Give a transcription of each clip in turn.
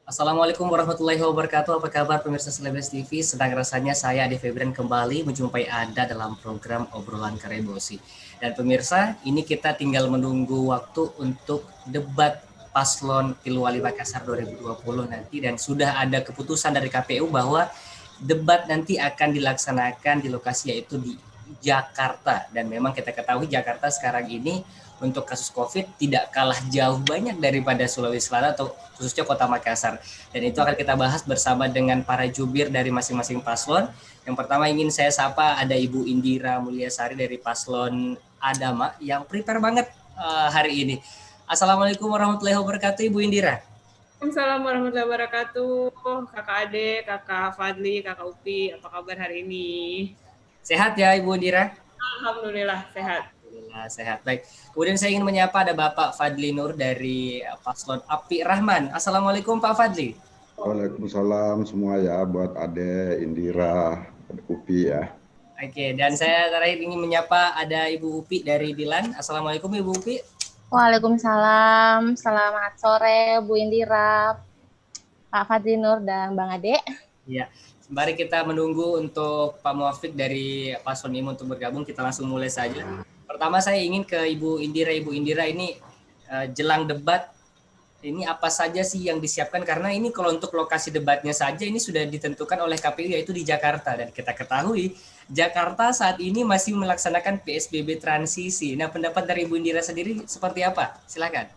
Assalamualaikum warahmatullahi wabarakatuh. Apa kabar pemirsa Selebes TV? Senang rasanya saya Ade Febran kembali menjumpai Anda dalam program Obrolan Karebosi. Dan pemirsa, ini kita tinggal menunggu waktu untuk debat paslon Pilwali Makassar 2020 nanti, dan sudah ada keputusan dari KPU bahwa debat nanti akan dilaksanakan di lokasi yaitu di Jakarta. Dan memang kita ketahui Jakarta sekarang ini untuk kasus COVID tidak kalah jauh banyak daripada Sulawesi Selatan atau khususnya Kota Makassar. Dan itu akan kita bahas bersama dengan para jubir dari masing-masing paslon. Yang pertama ingin saya sapa ada Ibu Indira Mulyasari dari paslon Adama yang prepare banget hari ini. Assalamualaikum warahmatullahi wabarakatuh, Ibu Indira. Waalaikumsalam warahmatullahi wabarakatuh. Kakak Ade, Kakak Fadli, Kakak Upi, apa kabar hari ini? Sehat ya Ibu Indira? Alhamdulillah sehat. Alhamdulillah sehat. Baik. Kemudian saya ingin menyapa ada Bapak Fadli Nur dari paslon Api Rahman. Assalamualaikum Pak Fadli. Waalaikumsalam semua ya buat Ade, Indira, Upi ya. Oke, dan saya terakhir ingin menyapa ada Ibu Upi dari Dilan. Assalamualaikum Ibu Upi. Waalaikumsalam, selamat sore Bu Indira, Pak Fadli Nur, dan Bang Ade. Iya, sembari kita menunggu untuk Pak Muafiq dari paslon IMU untuk bergabung, kita langsung mulai saja. Pertama saya ingin ke Ibu Indira. Ibu Indira, ini jelang debat, ini apa saja sih yang disiapkan? Karena ini kalau untuk lokasi debatnya saja ini sudah ditentukan oleh KPU yaitu di Jakarta. Dan kita ketahui Jakarta saat ini masih melaksanakan PSBB transisi. Nah, pendapat dari Ibu Indira sendiri seperti apa? Silakan.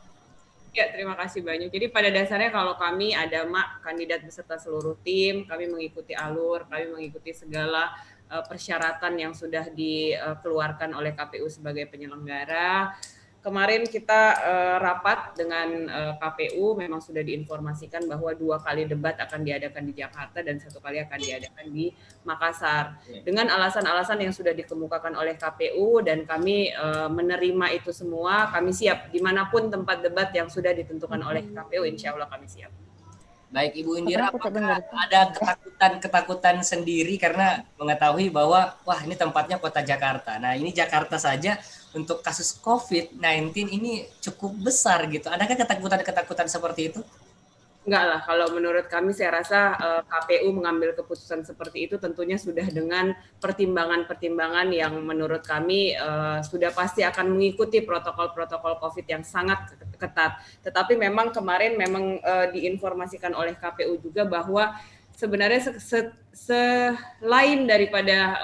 Ya, terima kasih banyak. Jadi pada dasarnya kalau kami ada kandidat beserta seluruh tim, kami mengikuti alur, kami mengikuti segala persyaratan yang sudah dikeluarkan oleh KPU sebagai penyelenggara. Kemarin kita rapat dengan KPU, memang sudah diinformasikan bahwa 2 kali debat akan diadakan di Jakarta dan 1 kali akan diadakan di Makassar. Dengan alasan-alasan yang sudah dikemukakan oleh KPU dan kami menerima itu semua, kami siap dimanapun tempat debat yang sudah ditentukan oleh KPU, insya Allah kami siap. Baik Ibu Indira, apakah ada ketakutan sendiri karena mengetahui bahwa wah ini tempatnya kota Jakarta. Nah ini Jakarta saja untuk kasus COVID-19 ini cukup besar gitu. Adakah ketakutan seperti itu? Enggak lah, kalau menurut kami saya rasa KPU mengambil keputusan seperti itu tentunya sudah dengan pertimbangan-pertimbangan yang menurut kami sudah pasti akan mengikuti protokol-protokol COVID yang sangat ketat. Tetapi memang kemarin diinformasikan oleh KPU juga bahwa sebenarnya selain daripada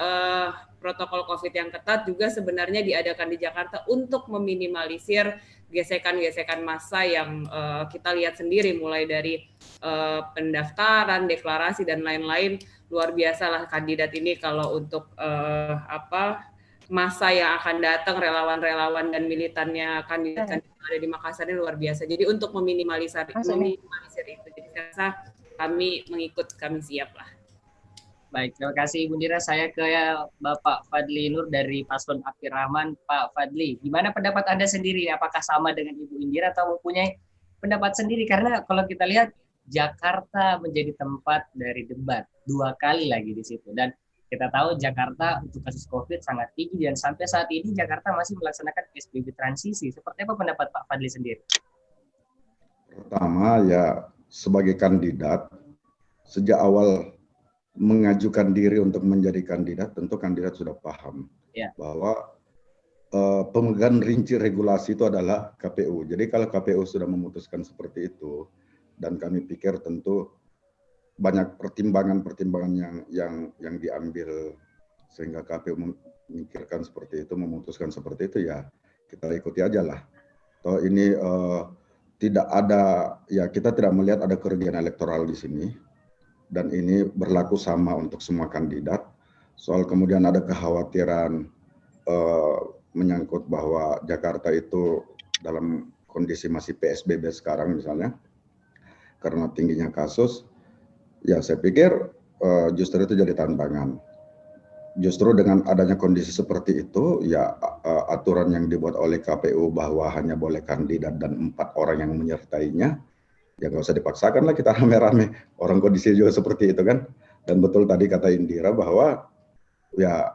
protokol COVID yang ketat juga sebenarnya diadakan di Jakarta untuk meminimalisir gesekan-gesekan massa yang kita lihat sendiri mulai dari pendaftaran, deklarasi dan lain-lain. Luar biasa lah kandidat ini kalau untuk massa yang akan datang, relawan-relawan dan militannya kandidat yang ada di Makassar ini luar biasa. Jadi untuk meminimalisir itu, jadi saya rasa kami siap lah. Baik, terima kasih Ibu Indira. Saya ke Bapak Fadli Nur dari paslon Api Rahman. Pak Fadli, gimana pendapat Anda sendiri? Apakah sama dengan Ibu Indira atau mempunyai pendapat sendiri? Karena kalau kita lihat Jakarta menjadi tempat dari debat 2 kali lagi di situ. Dan kita tahu Jakarta untuk kasus COVID sangat tinggi dan sampai saat ini Jakarta masih melaksanakan PSBB transisi. Seperti apa pendapat Pak Fadli sendiri? Pertama ya sebagai kandidat, sejak awal mengajukan diri untuk menjadi kandidat, tentu kandidat sudah paham bahwa pemegang rinci regulasi itu adalah KPU. Jadi kalau KPU sudah memutuskan seperti itu, dan kami pikir tentu banyak pertimbangan yang diambil sehingga KPU memikirkan seperti itu, memutuskan seperti itu, ya kita ikuti aja lah. Toh ini tidak ada, ya kita tidak melihat ada kerugian elektoral di sini. Dan ini berlaku sama untuk semua kandidat. Soal kemudian ada kekhawatiran menyangkut bahwa Jakarta itu dalam kondisi masih PSBB sekarang misalnya, karena tingginya kasus, ya saya pikir justru itu jadi tantangan. Justru dengan adanya kondisi seperti itu, ya aturan yang dibuat oleh KPU bahwa hanya boleh kandidat dan 4 orang yang menyertainya, ya nggak usah dipaksakan lah kita rame-rame, orang kondisi juga seperti itu kan. Dan betul tadi kata Indira bahwa ya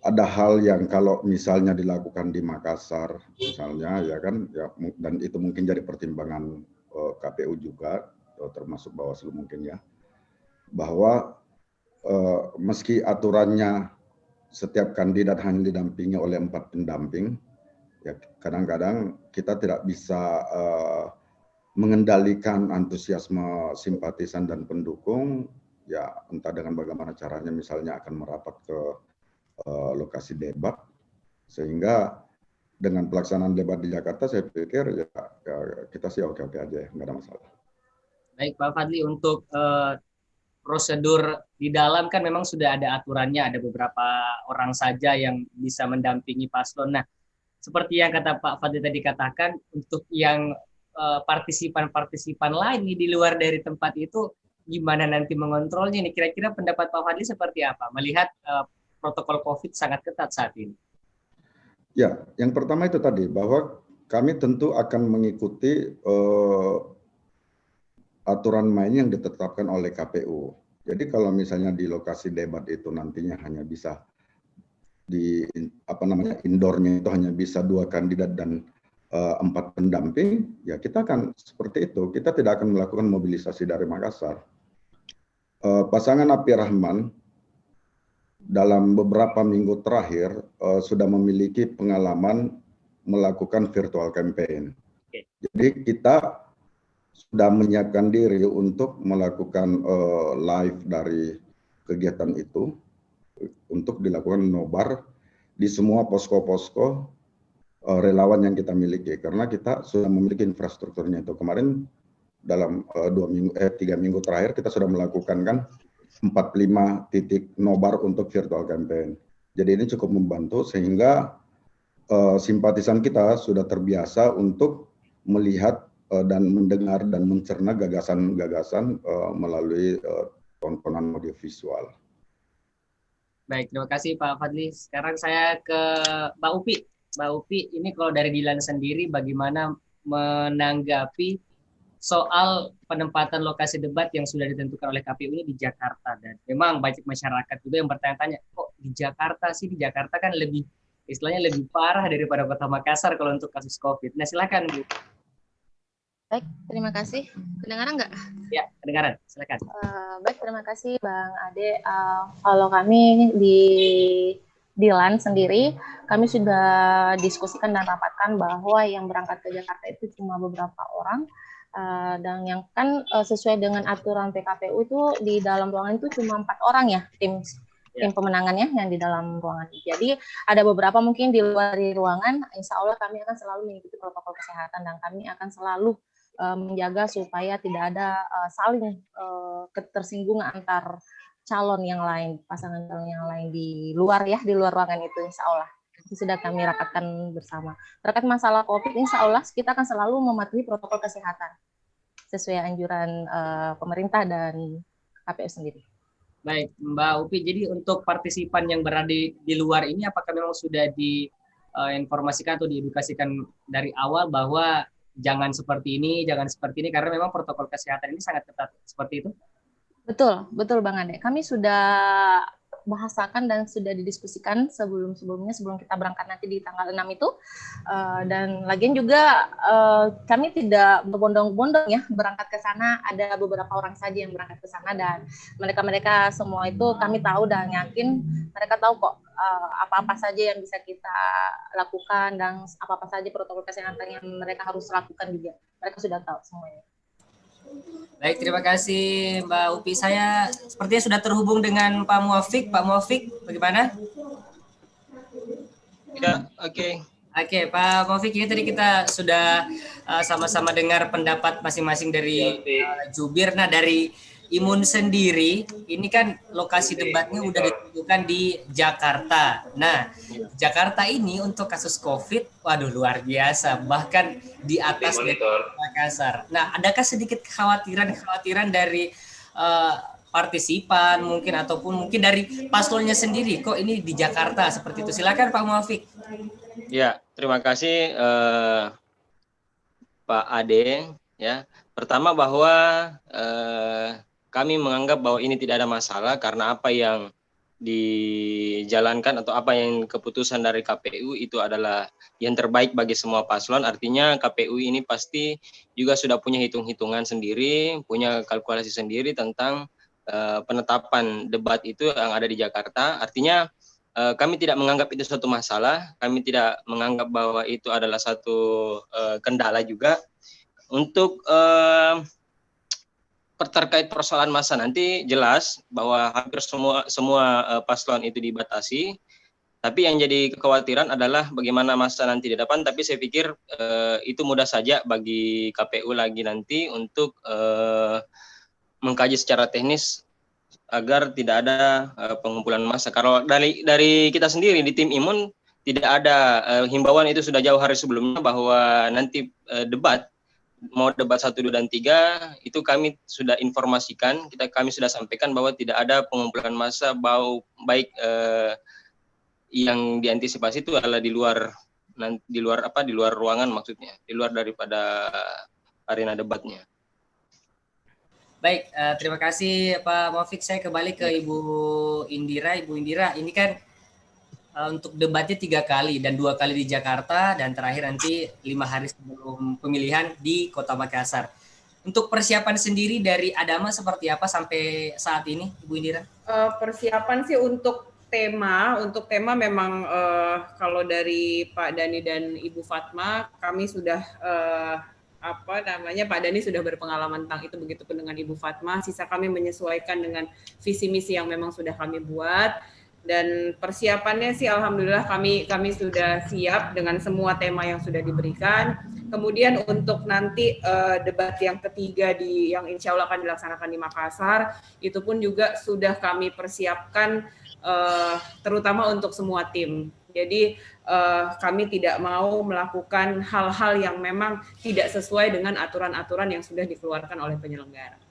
ada hal yang kalau misalnya dilakukan di Makassar misalnya ya kan, ya, dan itu mungkin jadi pertimbangan KPU juga, termasuk Bawaslu mungkin ya, bahwa meski aturannya setiap kandidat hanya didampingi oleh 4 pendamping, ya kadang-kadang kita tidak bisa mengendalikan antusiasme simpatisan dan pendukung, ya entah dengan bagaimana caranya, misalnya akan merapat ke lokasi debat, sehingga dengan pelaksanaan debat di Jakarta saya pikir ya kita sih oke-oke aja ya, nggak ada masalah. Baik Pak Fadli, untuk prosedur di dalam kan memang sudah ada aturannya, ada beberapa orang saja yang bisa mendampingi paslon. Nah, seperti yang kata Pak Fadli tadi katakan, untuk yang partisipan-partisipan lain di luar dari tempat itu, gimana nanti mengontrolnya nih? Kira-kira pendapat Pak Fadli seperti apa? Melihat protokol COVID sangat ketat saat ini. Ya, yang pertama itu tadi, bahwa kami tentu akan mengikuti aturan main yang ditetapkan oleh KPU. Jadi kalau misalnya di lokasi debat itu nantinya hanya bisa indoornya itu hanya bisa 2 kandidat dan 4 pendamping, ya kita akan seperti itu. Kita tidak akan melakukan mobilisasi dari Makassar. Pasangan Api Rahman dalam beberapa minggu terakhir sudah memiliki pengalaman melakukan virtual campaign. Jadi kita sudah menyiapkan diri untuk melakukan live dari kegiatan itu, untuk dilakukan nobar di semua posko-posko relawan yang kita miliki, karena kita sudah memiliki infrastrukturnya itu. Kemarin dalam 3 minggu terakhir kita sudah melakukan kan 45 titik nobar untuk virtual campaign. Jadi ini cukup membantu sehingga simpatisan kita sudah terbiasa untuk melihat dan mendengar dan mencerna gagasan-gagasan melalui tontonan audiovisual. Baik, terima kasih Pak Fadli. Sekarang saya ke Mbak Upi. Mbak Upi, ini kalau dari Dilan sendiri bagaimana menanggapi soal penempatan lokasi debat yang sudah ditentukan oleh KPU ini di Jakarta? Dan memang banyak masyarakat juga yang bertanya-tanya, kok di Jakarta sih? Di Jakarta kan istilahnya lebih parah daripada Kota Makassar kalau untuk kasus COVID. Nah, silakan Bu. Baik, terima kasih. Kedengaran nggak? Ya, kedengaran. Silakan. Baik, terima kasih Bang Ade. Kalau kami di Dilan sendiri, kami sudah diskusikan dan rapatkan bahwa yang berangkat ke Jakarta itu cuma beberapa orang, dan yang kan sesuai dengan aturan PKPU itu di dalam ruangan itu cuma 4 orang ya, tim pemenangannya yang di dalam ruangan. Jadi ada beberapa mungkin di luar ruangan. Insya Allah kami akan selalu mengikuti protokol kesehatan dan kami akan selalu menjaga supaya tidak ada saling ketersinggungan antar calon yang lain, pasangan calon yang lain di luar ruangan itu. Insya Allah itu sudah kami rapatkan bersama. Terkait masalah COVID, insya Allah kita akan selalu mematuhi protokol kesehatan sesuai anjuran pemerintah dan KPU sendiri. Baik, Mbak Upi, jadi untuk partisipan yang berada di luar ini, apakah memang sudah diinformasikan atau diedukasikan dari awal bahwa jangan seperti ini, karena memang protokol kesehatan ini sangat ketat, seperti itu? Betul Bang Ade. Kami sudah bahasakan dan sudah didiskusikan sebelum kita berangkat nanti di tanggal 6 itu. Dan lagian juga kami tidak berbondong-bondong ya berangkat ke sana. Ada beberapa orang saja yang berangkat ke sana dan mereka semua itu kami tahu dan yakin mereka tahu kok apa-apa saja yang bisa kita lakukan dan apa-apa saja protokol kesehatan yang mereka harus lakukan juga. Mereka sudah tahu semuanya. Baik, terima kasih Mbak Upi. Saya sepertinya sudah terhubung dengan Pak Muafik. Pak Muafik, bagaimana? Ya, oke. Oke, Pak Muafik, ini tadi kita sudah sama-sama dengar pendapat masing-masing dari jubir. Nah, dari Imun sendiri, ini kan lokasi debatnya udah ditentukan di Jakarta. Nah, Jakarta ini untuk kasus COVID, waduh luar biasa, bahkan di atas Makassar. Nah, adakah sedikit kekhawatiran dari partisipan mungkin ataupun mungkin dari paslonnya sendiri, kok ini di Jakarta seperti itu? Silakan Pak Muafik. Ya, terima kasih Pak Ade. Ya, pertama bahwa kami menganggap bahwa ini tidak ada masalah karena apa yang dijalankan atau apa yang keputusan dari KPU itu adalah yang terbaik bagi semua paslon. Artinya KPU ini pasti juga sudah punya hitung-hitungan sendiri, punya kalkulasi sendiri tentang penetapan debat itu yang ada di Jakarta. Artinya kami tidak menganggap itu suatu masalah, kami tidak menganggap bahwa itu adalah satu kendala juga. Untuk terkait persoalan masa nanti jelas bahwa hampir semua paslon itu dibatasi. Tapi yang jadi kekhawatiran adalah bagaimana masa nanti di depan. Tapi saya pikir itu mudah saja bagi KPU lagi nanti untuk mengkaji secara teknis agar tidak ada pengumpulan massa. Kalau dari kita sendiri di tim Imun tidak ada himbauan, itu sudah jauh hari sebelumnya bahwa nanti debat, mau debat 1, 2, dan 3 itu kami sudah informasikan, kami sudah sampaikan bahwa tidak ada pengumpulan massa, baik yang diantisipasi itu adalah di luar ruangan, maksudnya di luar daripada arena debatnya. Baik, terima kasih Pak Maufik. Saya kembali ke Ibu Indira. Ibu Indira, ini kan untuk debatnya 3 kali dan 2 kali di Jakarta dan terakhir nanti 5 hari sebelum pemilihan di Kota Makassar. Untuk persiapan sendiri dari Adama seperti apa sampai saat ini, Ibu Indira? Persiapan sih untuk tema memang kalau dari Pak Dani dan Ibu Fatma kami sudah Pak Dani sudah berpengalaman tentang itu, begitu pun dengan Ibu Fatma. Sisa kami menyesuaikan dengan visi misi yang memang sudah kami buat. Dan persiapannya sih alhamdulillah kami sudah siap dengan semua tema yang sudah diberikan. Kemudian untuk nanti debat yang ketiga yang insya Allah akan dilaksanakan di Makassar, itu pun juga sudah kami persiapkan terutama untuk semua tim. Jadi kami tidak mau melakukan hal-hal yang memang tidak sesuai dengan aturan-aturan yang sudah dikeluarkan oleh penyelenggara.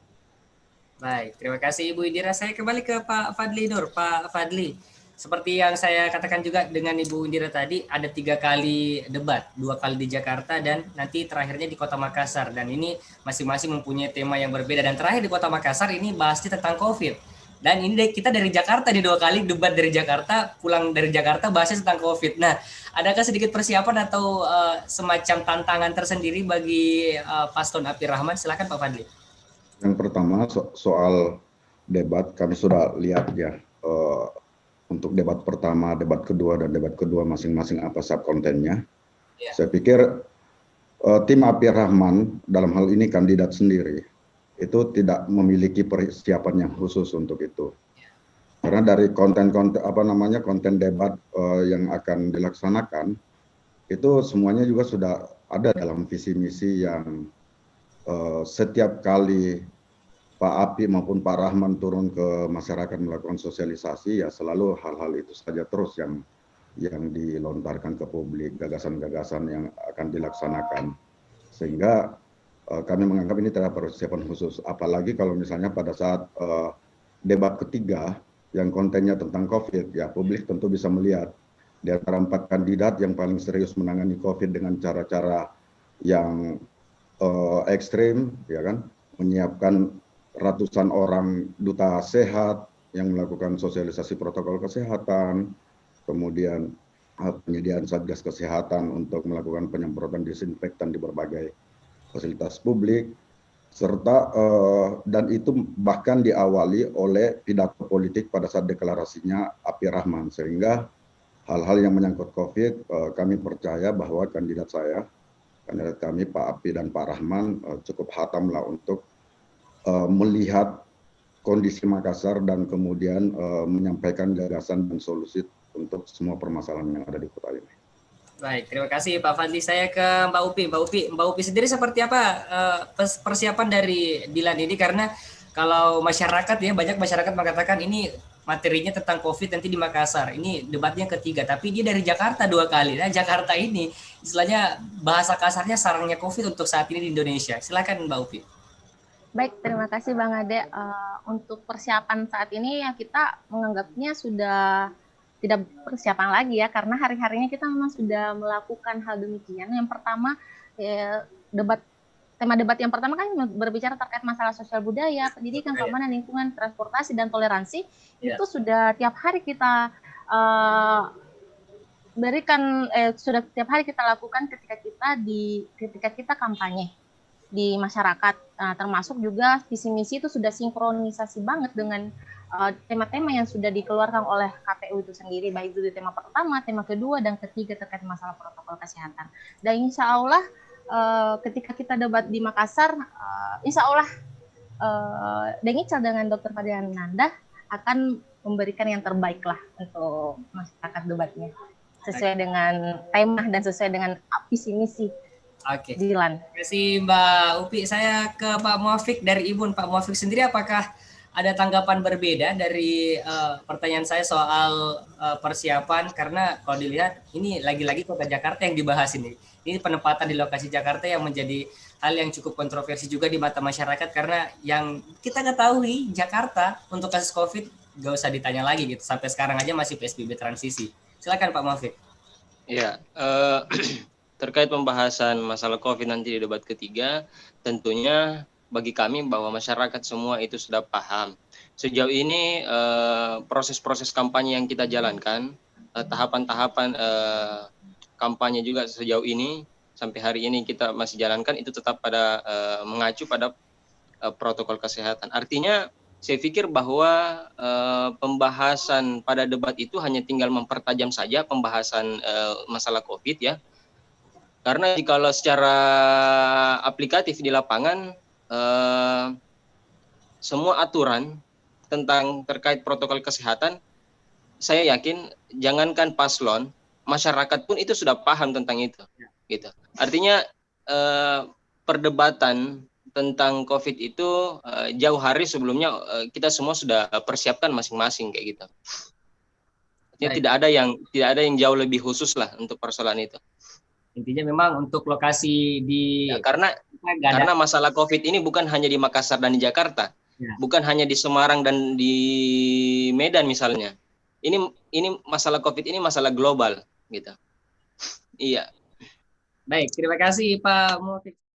Baik, terima kasih Ibu Indira. Saya kembali ke Pak Fadli Nur. Pak Fadli, seperti yang saya katakan juga dengan Ibu Indira tadi, ada 3 kali debat, 2 kali di Jakarta dan nanti terakhirnya di Kota Makassar. Dan ini masing-masing mempunyai tema yang berbeda. Dan terakhir di Kota Makassar ini bahasnya tentang COVID. Dan ini kita dari Jakarta, di 2 kali debat dari Jakarta, pulang dari Jakarta bahasnya tentang COVID. Nah, adakah sedikit persiapan atau semacam tantangan tersendiri bagi Paslon Api Rahman? Silakan Pak Fadli. Yang pertama soal debat, kami sudah lihat ya untuk debat pertama, debat kedua, dan debat kedua masing-masing apa subkontennya. Ya. Saya pikir tim Api Rahman dalam hal ini kandidat sendiri itu tidak memiliki persiapan yang khusus untuk itu. Ya. Karena dari konten debat yang akan dilaksanakan itu semuanya juga sudah ada dalam visi misi yang setiap kali Pak Api maupun Pak Rahman turun ke masyarakat melakukan sosialisasi, ya selalu hal-hal itu saja terus yang dilontarkan ke publik, gagasan-gagasan yang akan dilaksanakan. Sehingga kami menganggap ini tidak persiapan khusus. Apalagi kalau misalnya pada saat debat ketiga yang kontennya tentang COVID, ya publik tentu bisa melihat di antara 4 kandidat yang paling serius menangani COVID dengan cara-cara yang ekstrim, ya kan, menyiapkan ratusan orang duta sehat yang melakukan sosialisasi protokol kesehatan, kemudian penyediaan satgas kesehatan untuk melakukan penyemprotan disinfektan di berbagai fasilitas publik, serta dan itu bahkan diawali oleh pidato politik pada saat deklarasinya Api Rahman, sehingga hal-hal yang menyangkut COVID kami percaya bahwa kandidat kami Pak Api dan Pak Rahman cukup hatamlah untuk melihat kondisi Makassar dan kemudian menyampaikan gagasan dan solusi untuk semua permasalahan yang ada di kota ini. Baik, terima kasih Pak Fadli. Saya ke Mbak Upi. Mbak Upi sendiri seperti apa persiapan dari Dilan ini? Karena kalau masyarakat ya, banyak masyarakat mengatakan ini materinya tentang COVID nanti di Makassar. Ini debatnya ketiga, tapi dia dari Jakarta 2 kali. Nah, Jakarta ini istilahnya bahasa kasarnya sarangnya COVID untuk saat ini di Indonesia. Silakan Mbak Upi. Baik, terima kasih Bang Ade. Untuk persiapan saat ini ya kita menganggapnya sudah tidak persiapan lagi ya, karena hari-harinya kita memang sudah melakukan hal demikian. Yang pertama, debat tema debat yang pertama kan berbicara terkait masalah sosial budaya, pendidikan, keamanan lingkungan, transportasi dan toleransi. Itu sudah tiap hari kita sudah tiap hari kita lakukan ketika kita kampanye di masyarakat, termasuk juga visi misi itu sudah sinkronisasi banget dengan tema-tema yang sudah dikeluarkan oleh KPU itu sendiri, baik itu di tema pertama, tema kedua, dan ketiga terkait masalah protokol kesehatan. Dan insya Allah ketika kita debat di Makassar, insya Allah Dengical dengan Dr. Fadila Nanda akan memberikan yang terbaik lah untuk masyarakat debatnya, sesuai dengan tema dan sesuai dengan visi misi. Oke. Dilan. Terima kasih Mbak Upi. Saya ke Pak Muafik dari Ibun. Pak Muafik sendiri apakah ada tanggapan berbeda dari pertanyaan saya soal persiapan? Karena kalau dilihat ini lagi-lagi kota Jakarta yang dibahas ini. Ini penempatan di lokasi Jakarta yang menjadi hal yang cukup kontroversi juga di mata masyarakat, karena yang kita ketahui Jakarta untuk kasus COVID gak usah ditanya lagi gitu. Sampai sekarang aja masih PSBB transisi. Silakan Pak Muafik. Ya, terkait pembahasan masalah COVID nanti di debat ketiga, tentunya bagi kami bahwa masyarakat semua itu sudah paham. Sejauh ini proses-proses kampanye yang kita jalankan, tahapan-tahapan kampanye juga sejauh ini, sampai hari ini kita masih jalankan, itu tetap pada mengacu pada protokol kesehatan. Artinya saya pikir bahwa pembahasan pada debat itu hanya tinggal mempertajam saja pembahasan masalah COVID ya. Karena jikalau secara aplikatif di lapangan, semua aturan tentang terkait protokol kesehatan, saya yakin jangankan paslon, masyarakat pun itu sudah paham tentang itu. Gitu. Artinya perdebatan tentang COVID itu jauh hari sebelumnya kita semua sudah persiapkan masing-masing kayak gitu. Artinya tidak ada yang jauh lebih khusus lah untuk persoalan itu. Intinya memang untuk lokasi di karena masalah COVID ini bukan hanya di Makassar dan di Jakarta, bukan hanya di Semarang dan di Medan misalnya. Ini masalah COVID ini masalah global gitu. Iya. Baik, terima kasih Pak Muafik.